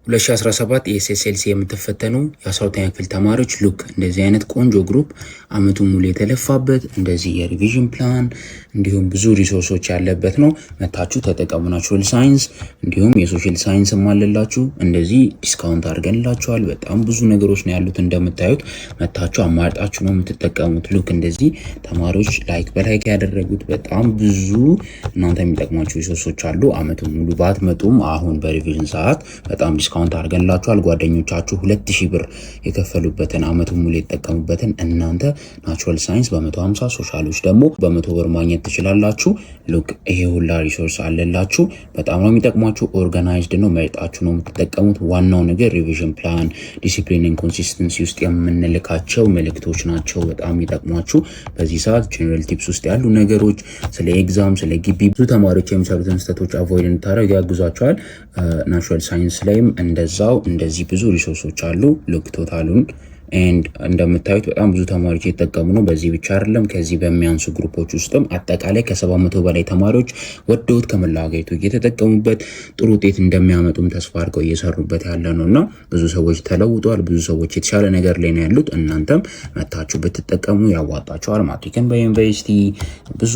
2017 የኤስኤስኤልሲ የምትፈተኑ የ12ኛ ክፍል ተማሪዎች ሉክ እንደዚህ አይነት ቆንጆ ግሩፕ አመቱን ሙሉ የተለፋበት እንደዚህ የሪቪዥን ፕላን እንዲሁም ብዙ ሪሶርሶች ያለበት ነው። መታችሁ ተጠቀሙ። ናቹራል ሳይንስ እንዲሁም የሶሻል ሳይንስ ማለላችሁ እንደዚህ ዲስካውንት አድርገንላችኋል። በጣም ብዙ ነገሮች ነው ያሉት እንደምታዩት። መታችሁ አማርጣችሁ ነው የምትጠቀሙት። ሉክ እንደዚህ ተማሪዎች በላይክ ያደረጉት በጣም ብዙ እናንተ የሚጠቅማችሁ ሪሶርሶች አሉ። አመቱን ሙሉ ባትመጡም አሁን በሪቪዥን ሰዓት በጣም ዲስካውንት አድርገንላችኋል። ጓደኞቻችሁ 2000 ብር የከፈሉበትን አመቱን ሙሉ የተጠቀሙበትን እናንተ ናቹራል ሳይንስ በ150 ሶሻሎች ደግሞ በ100 ብር ማግኘት ትችላላችሁ። ሉክ ይሄ ሁላ ሪሶርስ አለላችሁ። በጣም ነው የሚጠቅማችሁ። ኦርጋናይዝድ ነው፣ መርጣችሁ ነው የምትጠቀሙት። ዋናው ነገር ሪቪዥን ፕላን፣ ዲሲፕሊን ኤንድ ኮንሲስተንሲ ውስጥ የምንልካቸው መልእክቶች ናቸው በጣም ይጠቅማችሁ። በዚህ ሰዓት ጀነራል ቲፕስ ውስጥ ያሉ ነገሮች ስለ ኤግዛም፣ ስለ ግቢ ብዙ ተማሪዎች የሚሰሩትን ስህተቶች አቮይድ እንድታደርጉ ያግዟቸዋል። ናቹራል ሳይንስ ላይም እንደዛው እንደዚህ ብዙ ሪሶርሶች አሉ። ሉክ ቶታሉን እንደምታዩት በጣም ብዙ ተማሪዎች የተጠቀሙ ነው። በዚህ ብቻ አይደለም፣ ከዚህ በሚያንሱ ግሩፖች ውስጥም አጠቃላይ ከ700 በላይ ተማሪዎች ወደውት ከመላው ሀገሪቱ እየተጠቀሙበት ጥሩ ውጤት እንደሚያመጡም ተስፋ አድርገው እየሰሩበት ያለ ነውና ብዙ ሰዎች ተለውጧል። ብዙ ሰዎች የተሻለ ነገር ላይ ነው ያሉት። እናንተም መታችሁ ብትጠቀሙ ያዋጣቸዋል። ማትሪክን በዩኒቨርሲቲ ብዙ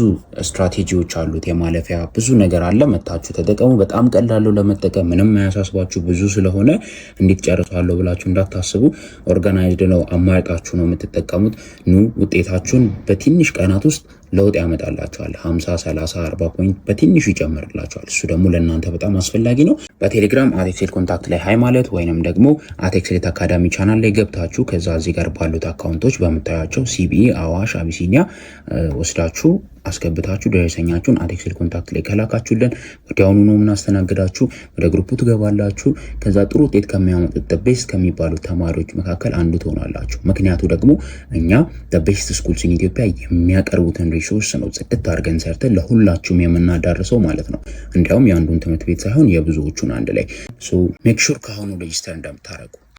ስትራቴጂዎች አሉት፣ የማለፊያ ብዙ ነገር አለ። መታችሁ ተጠቀሙ። በጣም ቀላል ነው ለመጠቀም፣ ምንም አያሳስባችሁ። ብዙ ስለሆነ እንዴት ጨርሳለሁ ብላችሁ እንዳታስቡ። ኦርጋናይዝድ ነው፣ አማርጣችሁ ነው የምትጠቀሙት። ኑ ውጤታችሁን በትንሽ ቀናት ውስጥ ለውጥ ያመጣላችኋል። 50 30 40 ፖይንት በትንሹ ይጨምርላችኋል። እሱ ደግሞ ለእናንተ በጣም አስፈላጊ ነው። በቴሌግራም @ኤክሴል ኮንታክት ላይ ሃይ ማለት ወይንም ደግሞ @ኤክሴል አካዳሚ ቻናል ላይ ገብታችሁ ከዛ እዚህ ጋር ባሉት አካውንቶች በምታያቸው ሲቢኢ፣ አዋሽ፣ አቢሲኒያ ወስዳችሁ አስገብታችሁ ደረሰኛችሁን @ኤክሴል ኮንታክት ላይ ከላካችሁልን ወዲያውኑ ነው የምናስተናግዳችሁ። ወደ ግሩፑ ትገባላችሁ። ከዛ ጥሩ ውጤት ከሚያመጡት ቤስት ከሚባሉት ተማሪዎች መካከል አንዱ ትሆናላችሁ። ምክንያቱ ደግሞ እኛ ቤስት ስኩልስ ኢን ኢትዮጵያ የሚያቀርቡትን ሪሶርስ ነው ጽድት አድርገን ሰርተን ለሁላችሁም የምናዳርሰው ማለት ነው። እንዲያውም የአንዱን ትምህርት ቤት ሳይሆን የብዙዎቹን አንድ ላይ ሜክ ሹር ከአሁኑ ሬጂስተር እንደምታደርጉ